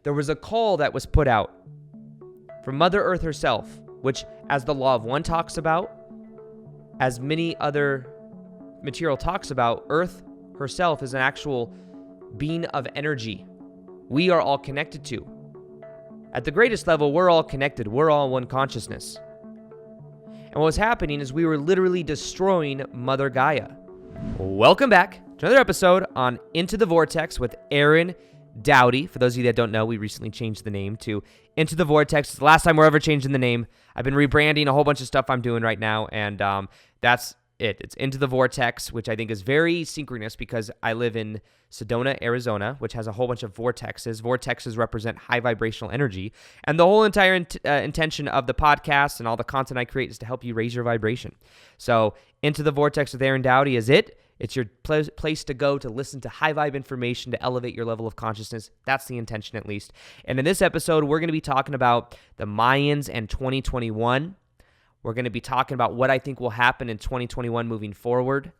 There was a call that was put out from Mother Earth herself, which, as the Law of One talks about, as many other material talks about, Earth herself is an actual being of energy we are all connected to. At the greatest level, we're all connected. We're all one consciousness. And what was happening is we were literally destroying Mother Gaia. Welcome back to another episode on Into the Vortex with Aaron Doughty. For those of you that don't know, we recently changed the name to Into the Vortex. It's the last time we're ever changing the name. I've been rebranding a whole bunch of stuff I'm doing right now, and that's it. It's Into the Vortex, which I think is very synchronous because I live in Sedona, Arizona, which has a whole bunch of vortexes. Vortexes represent high vibrational energy, and the whole entire intention of the podcast and all the content I create is to help you raise your vibration. So Into the Vortex with Aaron Doughty is it. It's your place to go to listen to high vibe information to elevate your level of consciousness. That's the intention, at least. And in this episode, we're going to be talking about the Mayans and 2021. We're going to be talking about what I think will happen in 2021 moving forward.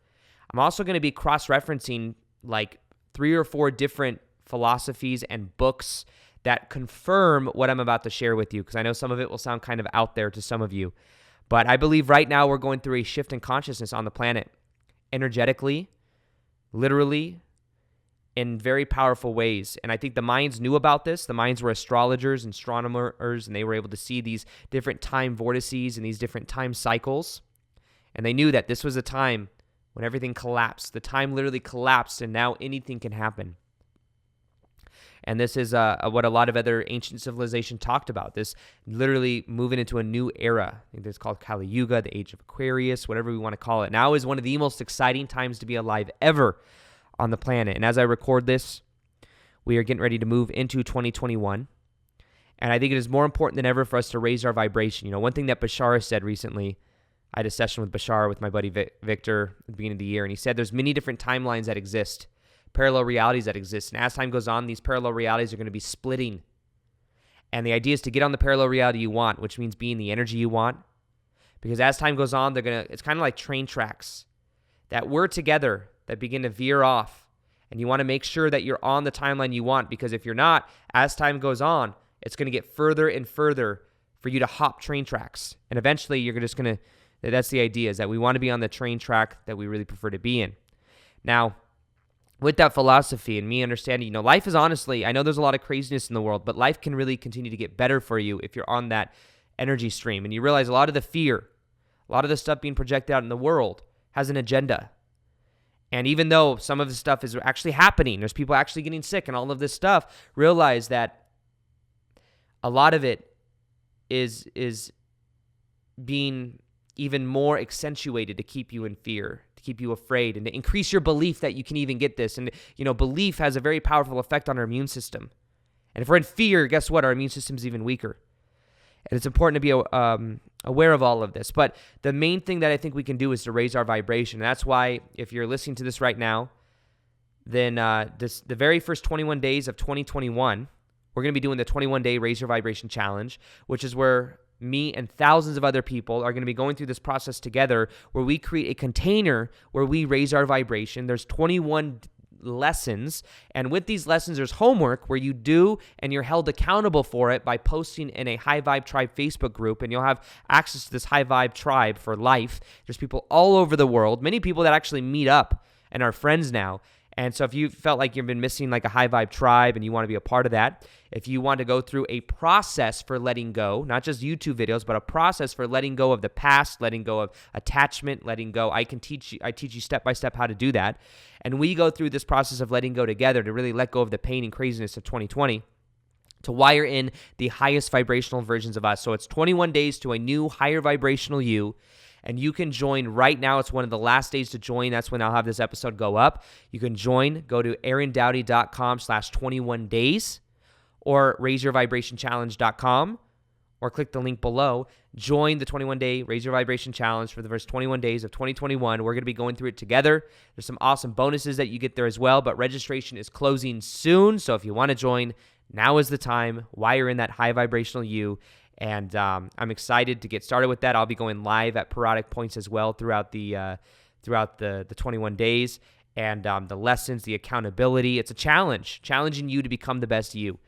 I'm also going to be cross-referencing like 3 or 4 different philosophies and books that confirm what I'm about to share with you, because I know some of it will sound kind of out there to some of you. But I believe right now we're going through a shift in consciousness on the planet. Energetically, literally, in very powerful ways. And I think the Mayans knew about this. The Mayans were astrologers and astronomers, and they were able to see these different time vortices and these different time cycles. And they knew that this was a time when everything collapsed. The time literally collapsed, and now anything can happen. And this is what a lot of other ancient civilization talked about, this literally moving into a new era. I think it's called Kali Yuga, the age of Aquarius, whatever we want to call it. Now is one of the most exciting times to be alive ever on the planet. And as I record this, we are getting ready to move into 2021. And I think it is more important than ever for us to raise our vibration. You know, one thing that Bashar said recently, I had a session with Bashar with my buddy Victor at the beginning of the year, and he said there's many different timelines that exist. Parallel realities that exist. And as time goes on, these parallel realities are going to be splitting. And the idea is to get on the parallel reality you want, which means being the energy you want. Because as time goes on, it's kind of like train tracks that we're together that begin to veer off. And you want to make sure that you're on the timeline you want, because if you're not, as time goes on, it's going to get further and further for you to hop train tracks. And eventually you're just going to, that's the idea, is that we want to be on the train track that we really prefer to be in. Now, with that philosophy and me understanding, you know, life is honestly, I know there's a lot of craziness in the world, but life can really continue to get better for you if you're on that energy stream. And you realize a lot of the fear, a lot of the stuff being projected out in the world has an agenda. And even though some of the stuff is actually happening, there's people actually getting sick and all of this stuff, realize that a lot of it is being even more accentuated to keep you in fear, to keep you afraid, and to increase your belief that you can even get this. And, you know, belief has a very powerful effect on our immune system. And if we're in fear, guess what? Our immune system is even weaker. And it's important to be aware of all of this. But the main thing that I think we can do is to raise our vibration. And that's why if you're listening to this right now, then the very first 21 days of 2021, we're going to be doing the 21-day Raise Your Vibration Challenge, which is where me and thousands of other people are going to be going through this process together, where we create a container where we raise our vibration. There's 21 lessons, and with these lessons there's homework where you do, and you're held accountable for it by posting in a High Vibe Tribe Facebook group, and you'll have access to this High Vibe Tribe for life. There's people all over the world, many people that actually meet up and are friends now. And so if you felt like you've been missing like a High Vibe Tribe and you want to be a part of that, if you want to go through a process for letting go, not just YouTube videos, but a process for letting go of the past, letting go of attachment, letting go, I teach you step by step how to do that. And we go through this process of letting go together to really let go of the pain and craziness of 2020, to wire in the highest vibrational versions of us. So it's 21 days to a new higher vibrational you. And you can join right now. It's one of the last days to join. That's when I'll have this episode go up. You can join. Go to aarondoughty.com/21days or raiseyourvibrationchallenge.com or click the link below. Join the 21-day Raise Your Vibration Challenge for the first 21 days of 2021. We're going to be going through it together. There's some awesome bonuses that you get there as well, but registration is closing soon. So if you want to join, now is the time. Wire in that high vibrational you. And I'm excited to get started with that. I'll be going live at periodic points as well throughout the 21 days. And the lessons, the accountability. It's a challenge, challenging you to become the best you.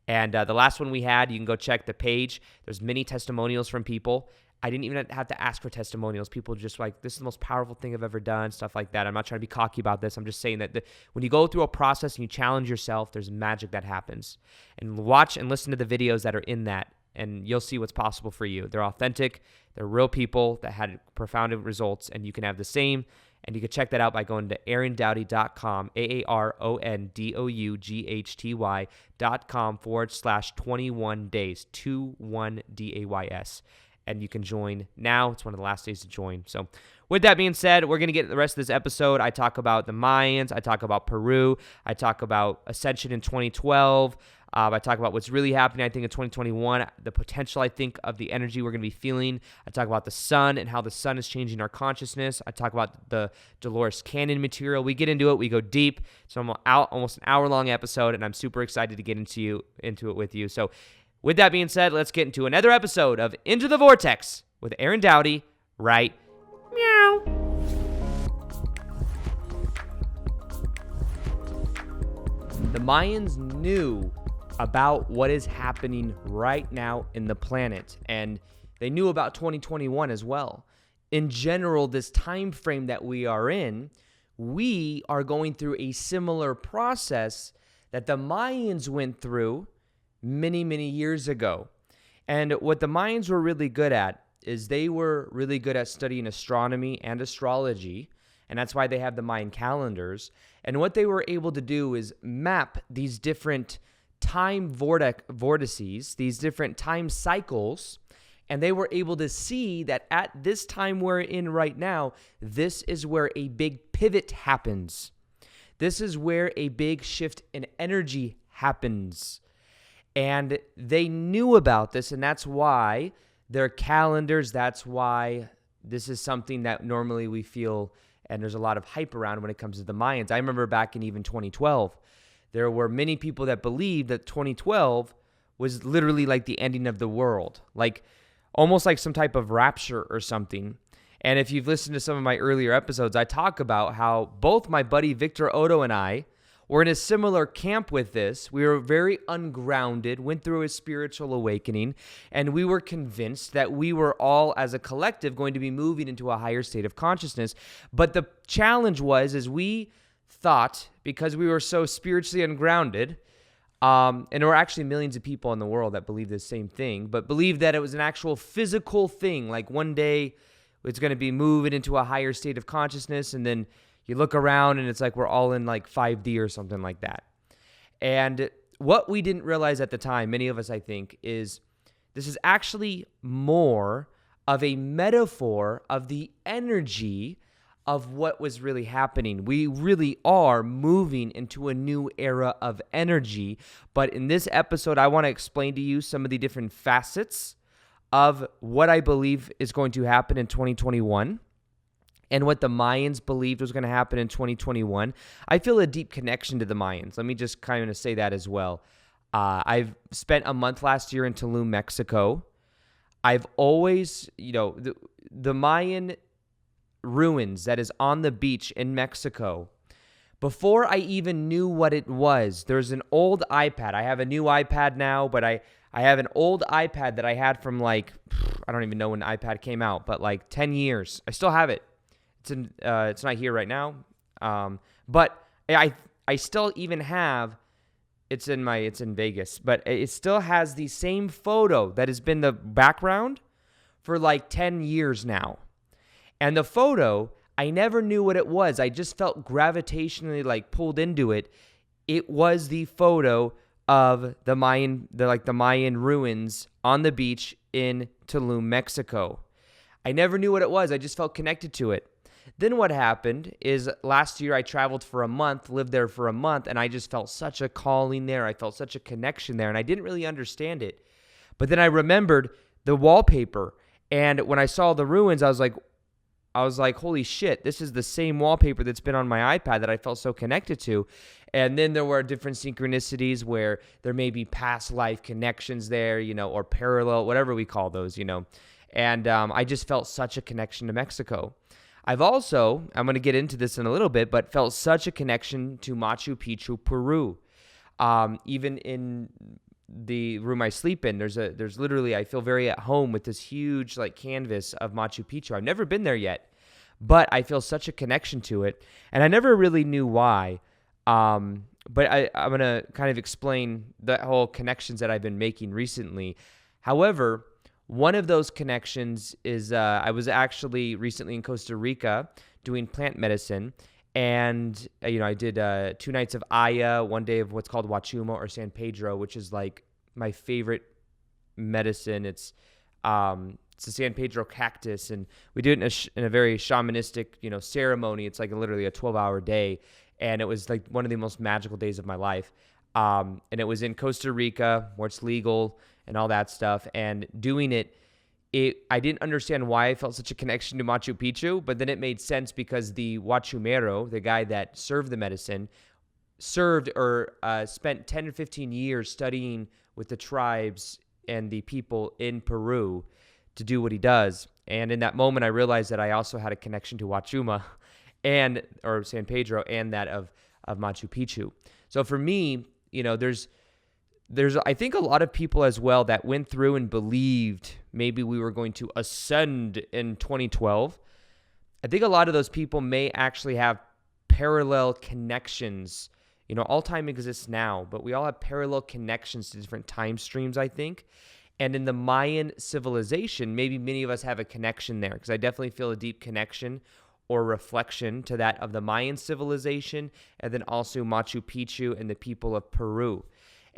And the last one we had, you can go check the page. There's many testimonials from people. I didn't even have to ask for testimonials. People just like, this is the most powerful thing I've ever done, stuff like that. I'm not trying to be cocky about this. I'm just saying that when you go through a process and you challenge yourself, there's magic that happens. And watch and listen to the videos that are in that, and you'll see what's possible for you. They're authentic. They're real people that had profound results, and you can have the same. And you can check that out by going to aarondoughty.com, AARONDOUGHTY.com/21 days, 21 DAYS. And you can join now. It's one of the last days to join. So with that being said, we're going to get the rest of this episode. I talk about the Mayans. I talk about Peru. I talk about Ascension in 2012. I talk about what's really happening, I think, in 2021, the potential, I think, of the energy we're going to be feeling. I talk about the sun and how the sun is changing our consciousness. I talk about the Dolores Canyon material. We get into it. We go deep. So I'm out almost an hour-long episode, and I'm super excited to get into it with you. So with that being said, let's get into another episode of Into the Vortex with Aaron Doughty right meow. The Mayans knew about what is happening right now in the planet, and they knew about 2021 as well. In general, this time frame that we are in, we are going through a similar process that the Mayans went through many, many years ago. And what the Mayans were really good at is they were really good at studying astronomy and astrology, and that's why they have the Mayan calendars. And what they were able to do is map these different time vortices, these different time cycles, and they were able to see that at this time we're in right now, this is where a big pivot happens. This is where a big shift in energy happens. And they knew about this, and that's why their calendars, that's why this is something that normally we feel, and there's a lot of hype around when it comes to the Mayans. I remember back in even 2012, there were many people that believed that 2012 was literally like the ending of the world, like almost like some type of rapture or something. And if you've listened to some of my earlier episodes, I talk about how both my buddy Victor Otto and I were in a similar camp with this. We were very ungrounded, went through a spiritual awakening, and we were convinced that we were all, as a collective, going to be moving into a higher state of consciousness. But the challenge was we thought, because we were so spiritually ungrounded, and there were actually millions of people in the world that believed the same thing, but believed that it was an actual physical thing, like one day it's going to be moving into a higher state of consciousness, and then you look around and it's like we're all in like 5D or something like that. And what we didn't realize at the time, many of us, I think, is this is actually more of a metaphor of the energy of what was really happening. We really are moving into a new era of energy. But in this episode, I want to explain to you some of the different facets of what I believe is going to happen in 2021 and what the Mayans believed was going to happen in 2021. I feel a deep connection to the Mayans. Let me just kind of say that as well. I've spent a month last year in Tulum, Mexico. I've always, the Mayan ruins that is on the beach in Mexico, before I even knew what it was, there's an old iPad. I have a new iPad now, but I have an old iPad that I had from I don't even know when the iPad came out, but like 10 years. I still have it. It's not here right now. But I still even have, it's in Vegas, but it still has the same photo that has been the background for like 10 years now. And the photo, I never knew what it was. I just felt gravitationally pulled into it. It was the photo of the Mayan ruins on the beach in Tulum, Mexico. I never knew what it was. I just felt connected to it. Then what happened is last year I traveled for a month, lived there for a month, and I just felt such a calling there. I felt such a connection there, and I didn't really understand it. But then I remembered the wallpaper, and when I saw the ruins, I was like, holy shit, this is the same wallpaper that's been on my iPad that I felt so connected to. And then there were different synchronicities where there may be past life connections there, or parallel, whatever we call those, And I just felt such a connection to Mexico. I'm going to get into this in a little bit, but felt such a connection to Machu Picchu, Peru. Even in the room I sleep in, there's literally, I feel very at home with this huge like canvas of Machu Picchu. I've never been there yet, but I feel such a connection to it, and I never really knew why. But I'm gonna kind of explain the whole connections that I've been making recently. However, one of those connections is I was actually recently in Costa Rica doing plant medicine. And, I did 2 nights of Aya, 1 day of what's called Wachuma or San Pedro, which is like my favorite medicine. It's a San Pedro cactus, and we do it in a very shamanistic, ceremony. It's like literally a 12-hour day, and it was like one of the most magical days of my life. And it was in Costa Rica, where it's legal and all that stuff. And doing it, I didn't understand why I felt such a connection to Machu Picchu, but then it made sense because the Huachumero, the guy that served the medicine, spent 10 to 15 years studying with the tribes and the people in Peru to do what he does. And in that moment, I realized that I also had a connection to Huachuma or San Pedro and that of Machu Picchu. So for me, there's I think a lot of people as well that went through and believed maybe we were going to ascend in 2012. I think a lot of those people may actually have parallel connections. All time exists now, but we all have parallel connections to different time streams, I think. And in the Mayan civilization, maybe many of us have a connection there, because I definitely feel a deep connection or reflection to that of the Mayan civilization, and then also Machu Picchu and the people of Peru.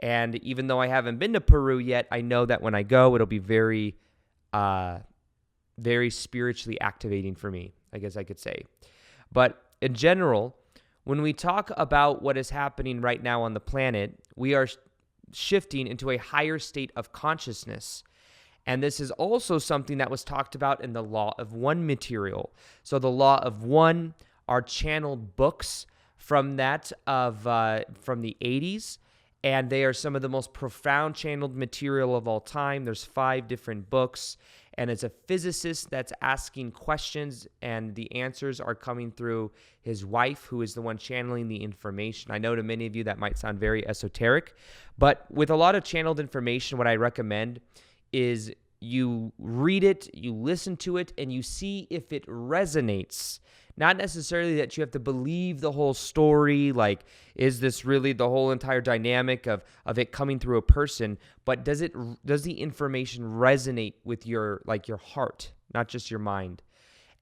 And even though I haven't been to Peru yet, I know that when I go, it'll be very, very spiritually activating for me, I guess I could say. But in general, when we talk about what is happening right now on the planet, we are shifting into a higher state of consciousness. And this is also something that was talked about in the Law of One material. So the Law of One are channeled books from that from the 80s. And they are some of the most profound channeled material of all time. There's 5 different books, and it's a physicist that's asking questions, and the answers are coming through his wife, who is the one channeling the information. I know to many of you that might sound very esoteric, but with a lot of channeled information, what I recommend is you read it, you listen to it, and you see if it resonates. Not necessarily that you have to believe the whole story, like, is this really the whole entire dynamic of it coming through a person, but does the information resonate with your heart, not just your mind?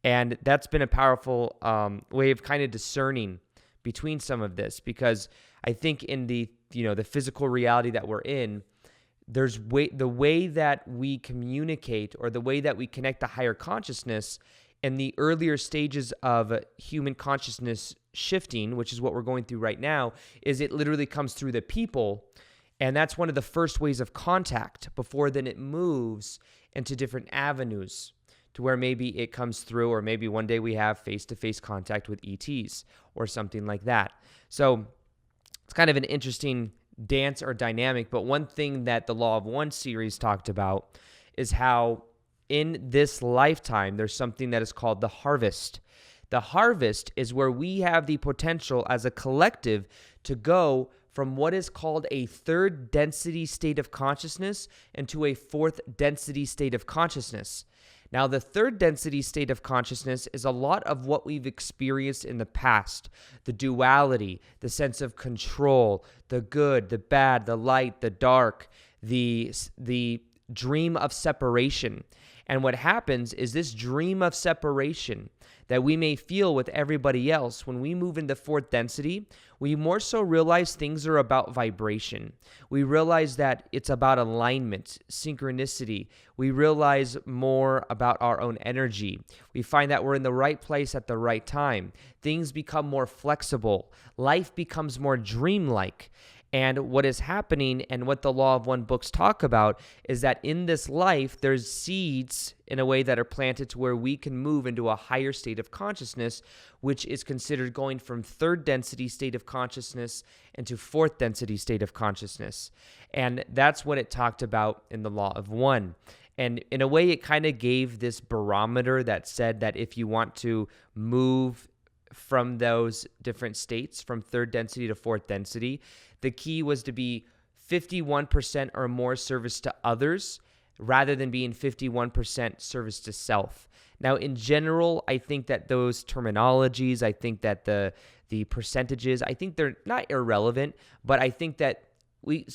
And that's been a powerful way of kind of discerning between some of this, because I think in the physical reality that we're in, there's the way that we communicate or the way that we connect to higher consciousness in the earlier stages of human consciousness shifting, which is what we're going through right now, is it literally comes through the people. And that's one of the first ways of contact before then it moves into different avenues to where maybe it comes through, or maybe one day we have face-to-face contact with ETs or something like that. So it's kind of an interesting dance or dynamic. But one thing that the Law of One series talked about is how in this lifetime, there's something that is called the harvest. The harvest is where we have the potential as a collective to go from what is called a 3rd density state of consciousness into a 4th density state of consciousness. Now, the 3rd density state of consciousness is a lot of what we've experienced in the past. The duality, the sense of control, the good, the bad, the light, the dark, the dream of separation. And what happens is this dream of separation that we may feel with everybody else, when we move into 4th density, we more so realize things are about vibration. We realize that it's about alignment, synchronicity. We realize more about our own energy. We find that we're in the right place at the right time. Things become more flexible. Life becomes more dreamlike. And what is happening, and what the Law of One books talk about, is that in this life, there's seeds in a way that are planted to where we can move into a higher state of consciousness, which is considered going from 3rd density state of consciousness into 4th density state of consciousness. And that's what it talked about in the Law of One. And in a way, it kind of gave this barometer that said that if you want to move from those different states, from 3rd density to 4th density, the key was to be 51% or more service to others rather than being 51% service to self. Now, in general, I think that those terminologies, I think that the percentages, I think they're not irrelevant, but I think that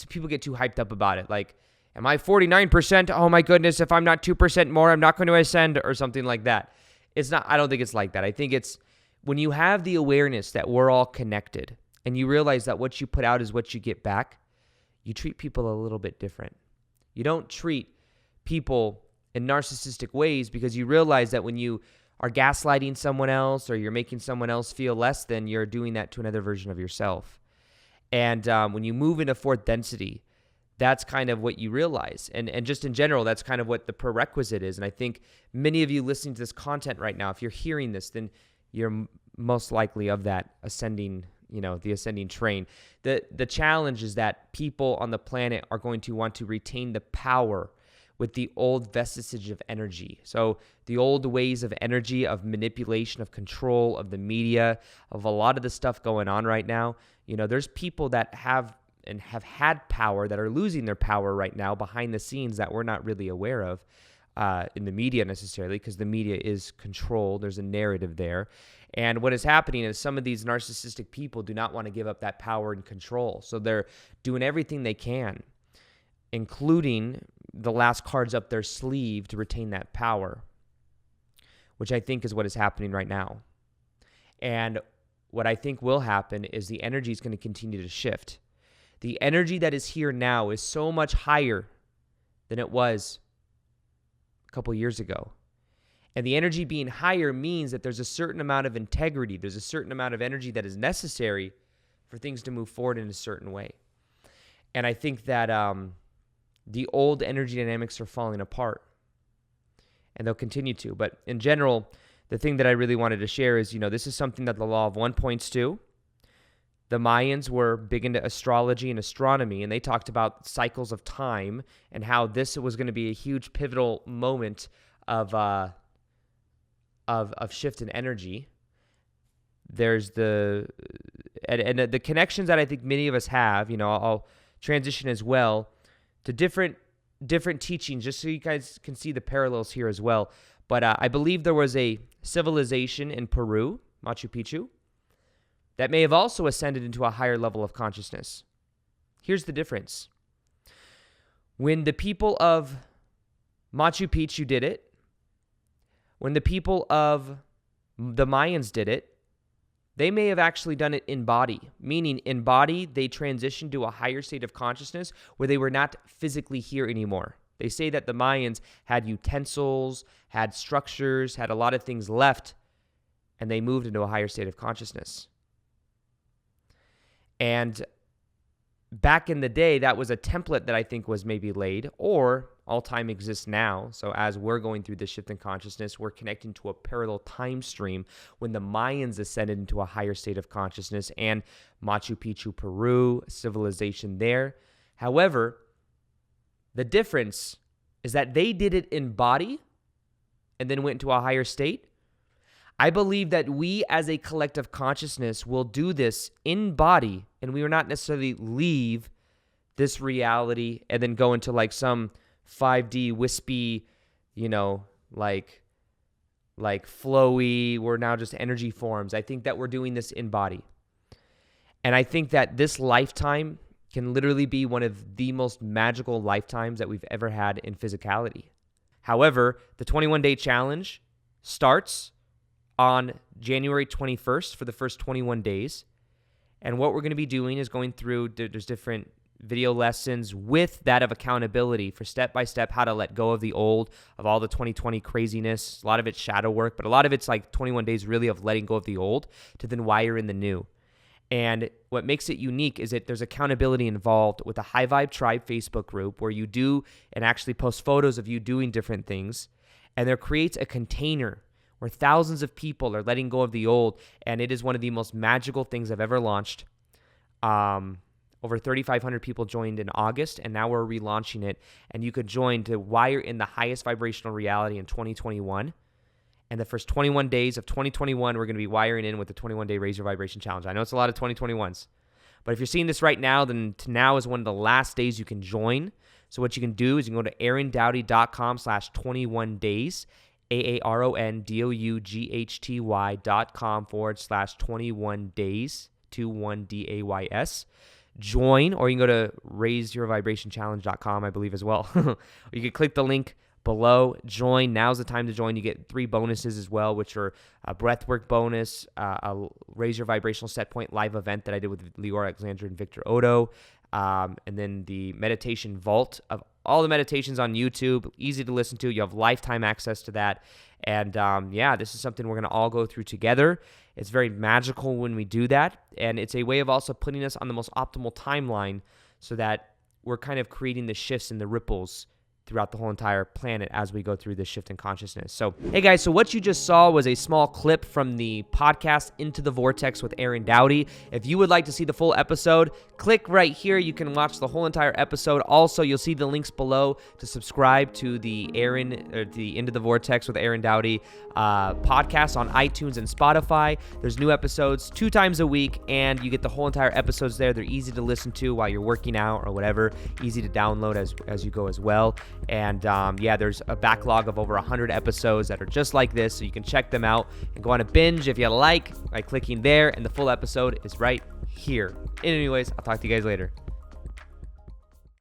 people get too hyped up about it. Like, am I 49%? Oh my goodness, if I'm not 2% more, I'm not going to ascend, or something like that. It's not, I don't think it's like that. I think it's when you have the awareness that we're all connected and you realize that what you put out is what you get back, you treat people a little bit different. You don't treat people in narcissistic ways because you realize that when you are gaslighting someone else or you're making someone else feel less than, you're doing that to another version of yourself. And when you move into fourth density, that's kind of what you realize. And just in general, that's kind of what the prerequisite is. And I think many of you listening to this content right now, if you're hearing this, then you're most likely of that ascending, the ascending train. The challenge is that people on the planet are going to want to retain the power with the old vestige of energy. So the old ways of energy, of manipulation, of control, of the media, of a lot of the stuff going on right now. There's people that have had power that are losing their power right now behind the scenes that we're not really aware of in the media necessarily, because the media is controlled. There's a narrative there. And what is happening is some of these narcissistic people do not want to give up that power and control. So they're doing everything they can, including the last cards up their sleeve to retain that power, which I think is what is happening right now. And what I think will happen is the energy is going to continue to shift. The energy that is here now is so much higher than it was a couple years ago. And the energy being higher means that there's a certain amount of integrity. There's a certain amount of energy that is necessary for things to move forward in a certain way. And I think that the old energy dynamics are falling apart, and they'll continue to. But in general, the thing that I really wanted to share is, this is something that the Law of One points to. The Mayans were big into astrology and astronomy, and they talked about cycles of time and how this was going to be a huge pivotal moment of shift in energy. There's the connections that I think many of us have. I'll transition as well to different teachings, just so you guys can see the parallels here as well. But I believe there was a civilization in Peru, Machu Picchu, that may have also ascended into a higher level of consciousness. Here's the difference. When the people of Machu Picchu did it, when the people of the Mayans did it, they may have actually done it in body, meaning in body, they transitioned to a higher state of consciousness where they were not physically here anymore. They say that the Mayans had utensils, had structures, had a lot of things left, and they moved into a higher state of consciousness. And back in the day, that was a template that I think was maybe laid, or all time exists now. So as we're going through this shift in consciousness, we're connecting to a parallel time stream when the Mayans ascended into a higher state of consciousness, and Machu Picchu, Peru, civilization there. However, the difference is that they did it in body and then went into a higher state. I believe that we as a collective consciousness will do this in body, and we will not necessarily leave this reality and then go into like some 5D wispy, like flowy, we're now just energy forms. I think that we're doing this in body. And I think that this lifetime can literally be one of the most magical lifetimes that we've ever had in physicality. However, the 21-day challenge starts on January 21st for the first 21 days. And what we're going to be doing is going through, there's different video lessons with that of accountability for step-by-step how to let go of the old, of all the 2020 craziness. A lot of it's shadow work, but a lot of it's like 21 days really of letting go of the old to then wire in the new. And what makes it unique is that there's accountability involved with a High Vibe Tribe Facebook group where you do and actually post photos of you doing different things. And there creates a container where thousands of people are letting go of the old. And it is one of the most magical things I've ever launched. Over 3,500 people joined in August, and now we're relaunching it. And you could join to wire in the highest vibrational reality in 2021. And the first 21 days of 2021, we're going to be wiring in with the 21-day Raise Your Vibration Challenge. I know it's a lot of 2021s, But if you're seeing this right now, then now is one of the last days you can join. So what you can do is you can go to aarondoughty.com/21 days, AARONDOUGHTY.com/21 days, 21 DAYS. Join, or you can go to raiseyourvibrationchallenge.com, I believe, as well. You can click the link below, join. Now's the time to join. You get 3 bonuses as well, which are a breathwork bonus, a Raise Your Vibrational Set Point live event that I did with Lior Alexander and Victor Odo, and then the meditation vault of all the meditations on YouTube, easy to listen to. You have lifetime access to that. And this is something we're going to all go through together. It's very magical when we do that. And it's a way of also putting us on the most optimal timeline so that we're kind of creating the shifts and the ripples throughout the whole entire planet as we go through this shift in consciousness. So, hey guys, so what you just saw was a small clip from the podcast Into the Vortex with Aaron Doughty. If you would like to see the full episode, click right here. You can watch the whole entire episode. Also, you'll see the links below to subscribe to the Into the Vortex with Aaron Doughty podcast on iTunes and Spotify. There's new episodes 2 times a week, and you get the whole entire episodes there. They're easy to listen to while you're working out or whatever. Easy to download as you go as well. And there's a backlog of over 100 episodes that are just like this, so you can check them out and go on a binge if you like by clicking there, and the full episode is right here. Anyways, I'll talk to you guys later.